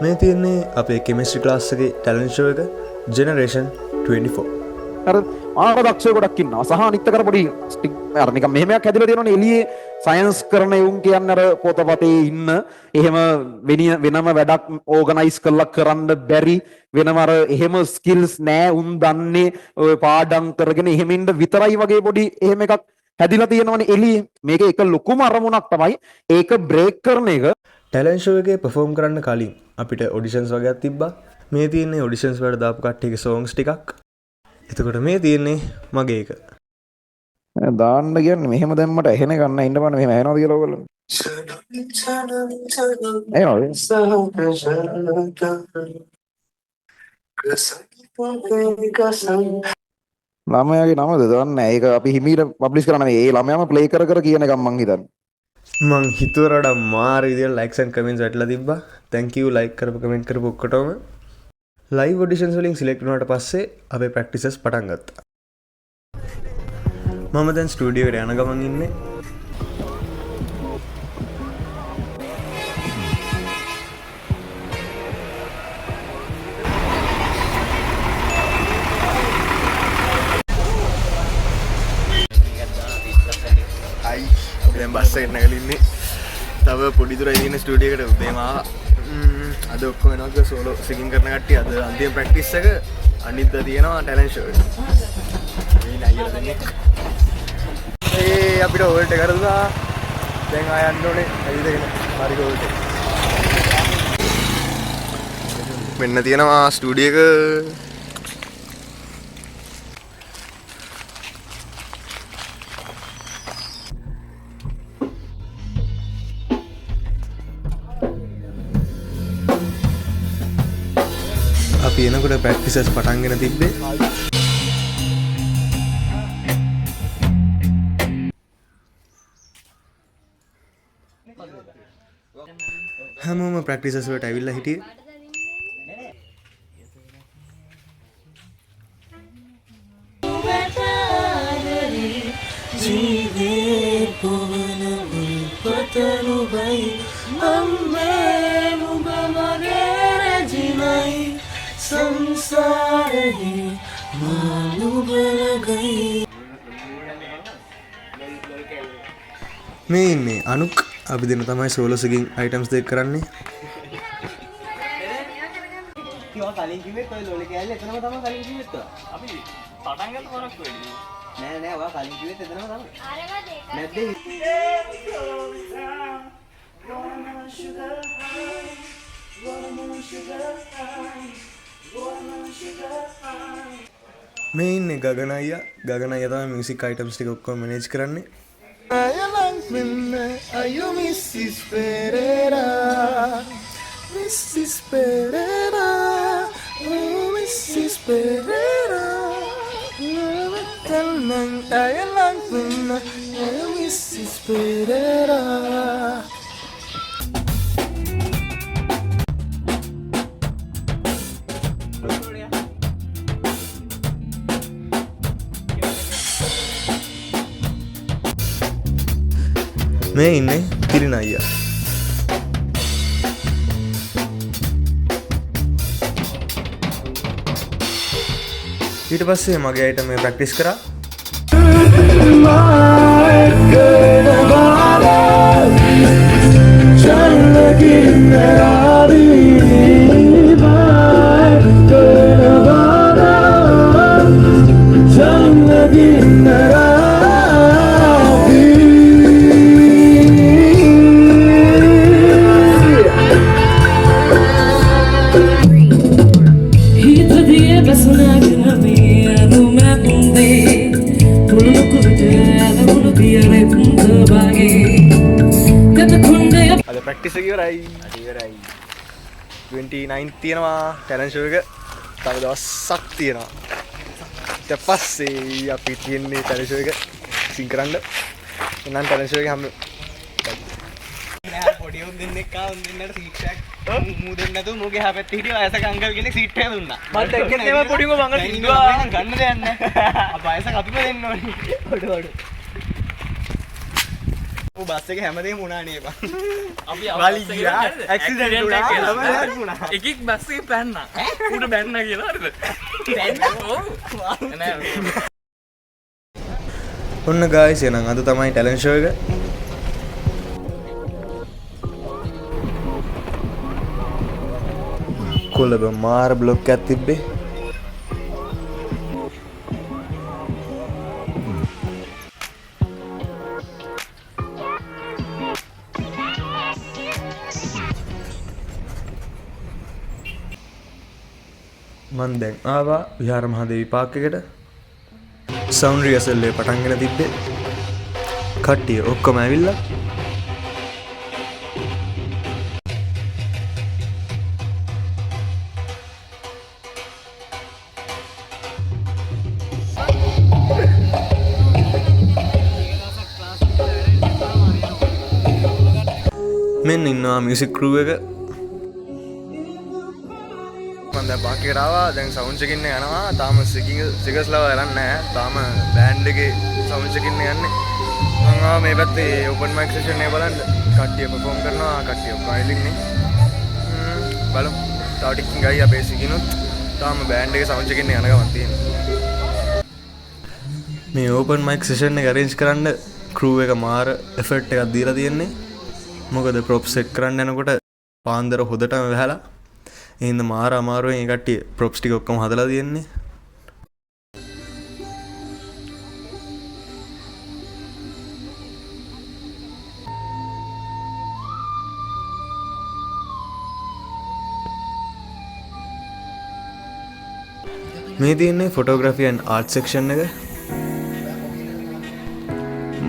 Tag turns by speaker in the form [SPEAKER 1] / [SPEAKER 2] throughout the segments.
[SPEAKER 1] මේ තියන්නේ අපේ කෙමිස්ට්‍රි ක්ලාස් එකේ ටැලන්ට් ෂෝ එක ජෙනරේෂන් 24.
[SPEAKER 2] අර මානව දක්ෂය ගොඩක් ඉන්නවා. සහ අනිත් අතට පොඩි අර නිකන් මෙහෙමයක් හැදිලා තියෙනවනේ එළියේ සයන්ස් කරන යුන් කියන්නේ අර පොතපතේ ඉන්න එහෙම වෙනම වැඩක් ඕගනයිස් කරලා කරන්න බැරි වෙනම අර එහෙම ස්කිල්ස් නෑ උන් දන්නේ ඔය පාඩම් කරගෙන එහෙම ඉන්න විතරයි වගේ පොඩි එහෙම එකක් හැදිලා තියෙනවනේ එළියේ. මේක එක ලොකුම අරමුණක් තමයි ඒක බ්‍රේක් කරන එක.
[SPEAKER 1] ටැලන්ට් ෂෝ එකේ පර්ෆෝම් කරන්න කලින් අපිට ඔඩිෂන්ස් වගේක් තිබ්බා. මේ තියෙන්නේ ඔඩිෂන්ස් වලට දාපු කට්ටියගේ සෝංග්ස් ටිකක්. එතකොට මේ තියෙන්නේ මගේ එක.
[SPEAKER 2] දාන්න කියන්නේ මෙහෙම දැම්මට එහෙන ගන්න ඉන්න බෑ මෙහෙම ඇහෙනවද කියලා ඔයගොල්ලෝ. ළමයාගේ නමද දන්නේ ඒක අපි හිමීට පබ්ලිෂ් කරන්න මේ ළමයාම ප්ලේ කර කර කියන එකක් මං හිතන්නේ.
[SPEAKER 1] මං හිතුවරට මාර විදියට ලයික්ස් ඇන්ඩ් කමෙන්ට්ස් වැටලා තිබ්බා. thank you like කරපු කමෙන්ට් කරපු ඔක්කොටම. ලයිව් ඔඩිෂන්ස් වලින් සිලෙක්ට් වුණාට පස්සේ අපේ ප්‍රැක්ටිසස් පටන් ගත්තා. මම දැන් ස්ටුඩියෝ එකට යන ගමන් ඉන්නේ. අයි දැන් බස් එකේ නැගලා ඉන්නේ. තව පොඩි දුරයි තියෙන ස්ටුඩියෝ එකට උදේම ආවා. අද ඔක්කොම වෙනවා සෝලෝ සිංගින් කරන කට්ටිය අද අන්තිම ප්‍රැක්ටිස් එක අනිද්දා තියෙනවා ටැලන්ට් ෂෝ එක. මේ නයියලා දෙන්නේ. අපිට හෝල්ට් එක කරලා දැන් ආය යන්න ඕනේ ඇවිදගෙන හරි හෝල්ට් එක. මෙන්න තියෙනවා ස්ටුඩියෝ එක. අපි එනකොට ප්‍රැක්ටිසස් පටන්ගෙන තිබ්බේ. හැමෝම ප්‍රැක්ටිසස් වලට ඇවිල්ලා හිටියේ.
[SPEAKER 3] ජීවේ පොවන උල්පතරුබයි අම්මේ නුඹ මගේ රැජිනයි සංසාරෙහි මා නුඹලගයි.
[SPEAKER 1] මේ ඉන්නේ අනුක්. අපි දෙන්න තමයි සෝලෝ සිංගින් අයිටම්ස් දෙක කරන්නේ.
[SPEAKER 4] කිව්වා කලින් කිව්වෙත් ඔය ලෝලේ කෑල්ල එතනම තමයි කලින් කිව්වෙත් අපි පටන් ගන්න පොරක් වෙන්නේ නෑ ඔයා කලින් කිව්වෙත් එතනම තමයි නැද්ද
[SPEAKER 1] මේ ඉන්නේ ගගන අයියා. ගගන අයියා තමයි මියුසික් අයිටම්ස් ටික ඔක්කොම මැනේජ් කරන්නේ. Are you Mrs. Pereira? Mrs. Pereira, oh Mrs. Pereira. Tenang ayah langkuna, oh Mrs. Pereira. මේ ඉන්නේ තිරින අයියා. ඊට පස්සේ මගේ අයිට මේ ප්‍රැක්ටිස් කරා. අද ප්‍රැක්ටිස් එක ඉවරයි. 29 තියෙනවා ටැලන්ට් ෂෝ එක. තව දවසක් තියෙනවා. ඊට පස්සේ අපි තියන්නේ ටැලන්ට් ෂෝ එක සිං කරන්න. එහෙනම් ටැලන්ට් ෂෝ එක හැම
[SPEAKER 4] පොඩි උන් දෙන්නෙක් ආ උන් දෙන්නට සීට් එකක් මූ දෙන්න නැතුව මූගේ එහා පැත්තේ හිටිය වයසක අංකල් කෙනෙක් සීට් එක දුන්නා. මට එක්කනේ ඒවා පොඩි උන් මංගල ඉන්නවා ගන්න දෙයක් නැහැ. අප වයසක අපිම දෙන්න ඕනේ. ඔඩ බස් එක හැමදේම වුණානේ බං.
[SPEAKER 5] අපි
[SPEAKER 4] වලි ගියා ඇක්සිඩන්ට් වුණා.
[SPEAKER 5] එකෙක් බස් එකේ පැන්නා. උඩ බැන්නා කියලා හරිද? පැන්නා.
[SPEAKER 1] ඔන්න ගායිස් එහෙනම් අද තමයි ටැලන්ට් ෂෝ එක. කොළඹ මාර බ්ලොක් එකක් තිබ්බේ. මන් දැන් ආවා විහාර මහදේවි පාක් එකට. සවුන්ඩ් රිහර්සල් එක පටන් ගෙන තිබ්බේ. කට්ටිය ඔක්කොම ඇවිල්ලා. මෙන්න ඉන්නවා මියුසික් ක්‍රූ එක. මම දැන් පාක් එකට ආවා. දැන් සවුන්ඩ් චෙක් ඉන්න යනවා. තාම සිගර්ස්ලා කරන්නේ නැහැ. තාම බෑන්ඩ් එකේ සවුන්ඩ් චෙක් ඉන්න යන්නේ. මම ආවා මේ පැත්තේ ඕපන් මයික් සෙෂන් එක බලන්න. කට්ටිය පර්ෆෝම් කරනවා. කට්ටිය ඔක්කොම ඉන්නේ. බලමු. තව ටිකකින් ගයි අපේ සිගිනුත් තාම බෑන්ඩ් එකේ සවුන්ඩ් චෙක් ඉන්න යන ගමන් තියෙනවා. මේ ඕපන් මයික් සෙෂන් එක අරේන්ජ් කරන්න ක්‍රූ එක මාර එෆර්ට් එකක් දීලා තියෙන්නේ. මොකද ප්‍රොප් සෙට් කරන්න යනකොට පාන්දර හොදටම වැහලා එහෙනම් මාර අමාරුවෙන් ඒ කට්ටිය ප්‍රොප්ස් ටික ඔක්කොම හදලා තියෙන්නේ. මේ තියෙන්නේ ෆොටෝග්‍රැෆි ඇන්ඩ් ආර්ට් සෙක්ෂන් එක.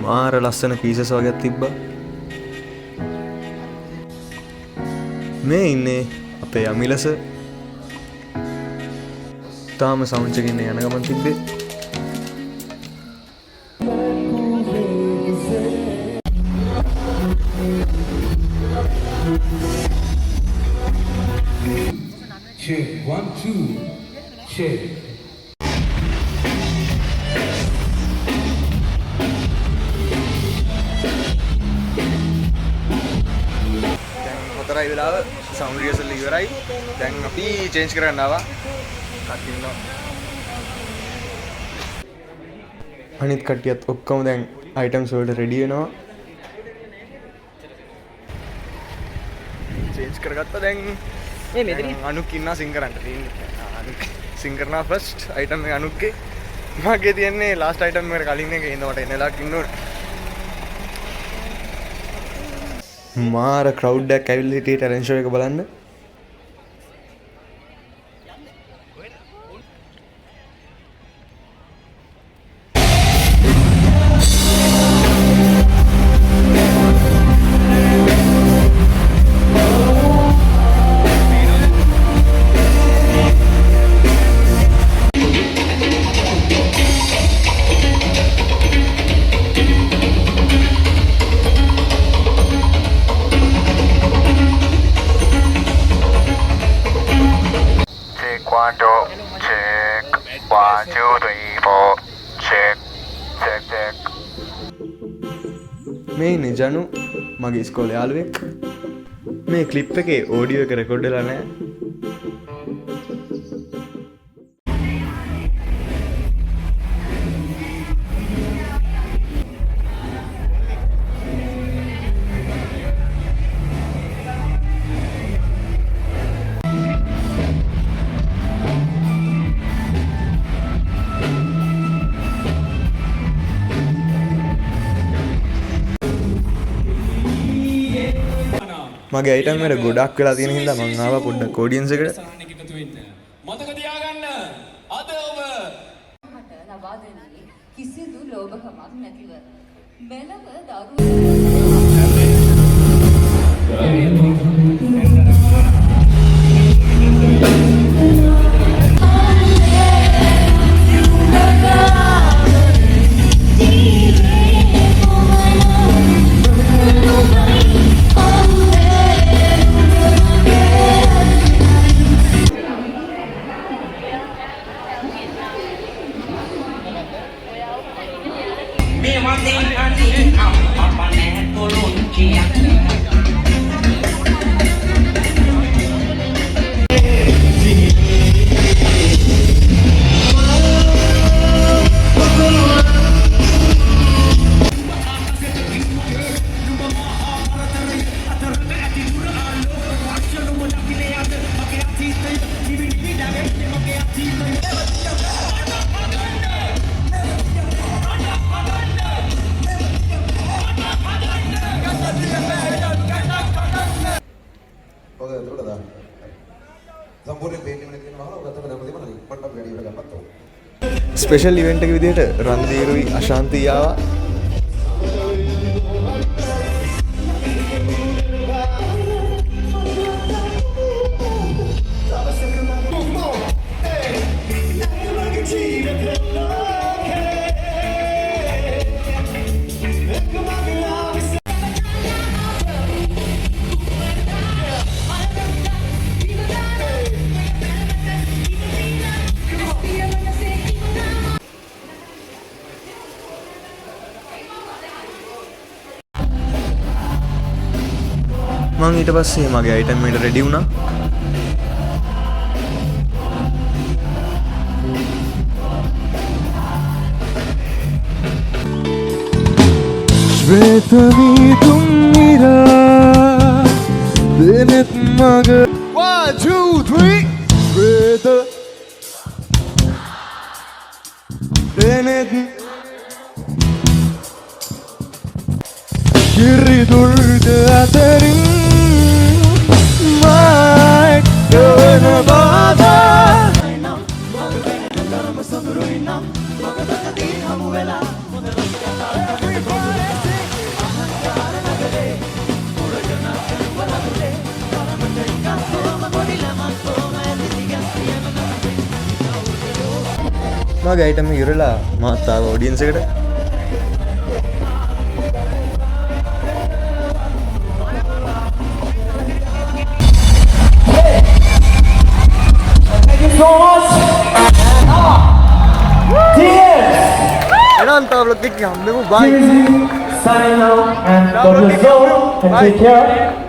[SPEAKER 1] මාර ලස්සන පීසස් වගේක් තිබ්බා. මේ ඉන්නේ අපේ අමිලස. තාම සවුන්ඩ් චෙක් ඉන්න යන ගමන් තිබ්බේ.
[SPEAKER 3] Check 1 2 check.
[SPEAKER 1] හතරයි වෙලාව සවුන්ඩ් රිහර්සල් ඉවරයි. දැන් අපි චේන්ජ් කරන්න ආවා. කටින්නවා. අනිත් කට්ටියත් ඔක්කොම දැන් අයිටම්ස් වලට රෙඩි වෙනවා. චේන්ජ් කරගත්තා දැන්. මේ මෙතන අනුක් ඉන්නවා සිං කරන්න තියෙන්නේ. අනුක් සිං කරනවා ෆස්ට් අයිටම් එක අනුක්ගේ. මගේ තියන්නේ ලාස්ට් අයිටම් එකට කලින් එක ඉන්න මට එනලාක් ඉන්න ඕනේ. මාර ක්‍රවුඩ් එකක් ඇවිල්ලා හිටියේ ටැලන්ට් ෂෝ එක බලන්න. මේ ඉන්නේ ජනු මගේ ඉස්කෝලේ යාළුවෙක්. මේ ක්ලිප් එකේ ඔඩියෝ එක රෙකෝඩ් වෙලා නැහැ. මගේ අයිටම් වල ගොඩක් වෙලා තියෙන හින්දා මං ආවා පොඩ්ඩක් ඔඩියන්ස් එකට.
[SPEAKER 6] මතක තියාගන්න අද ඔබ
[SPEAKER 7] මට ලබා දෙන්නේ කිසිදු ලෝභකමක් නැතිව මෙලව
[SPEAKER 8] ඔක එතකොට දාන්න. සම්පූර්ණ පේන්ටින් එකක් තියෙනවා ඔක අතට දැම්ම දෙමන පට්ටක් වැඩි ඉවර ගන්නත් ඕන.
[SPEAKER 1] ස්පෙෂල් ඉවෙන්ට් එක විදිහට රන්දීරුයි අශාන්ති ආවා. මම ඊට පස්සේ මගේ අයිටම් එකට රෙඩි වුණා. ශ්වේත වීදුම් ඉරා දෙනෙත් මග 1 2 3 ශ්වේත දෙනෙත් කිරිදුල්ද අතරින් මයි යවන බාධා මගේ අයිටම් ඉවරලා මාත් ආවා ඔඩියන්ස් එකට. Enanta vlog එක යන්නකෝ bye.
[SPEAKER 9] Signing out and God bless all and take care.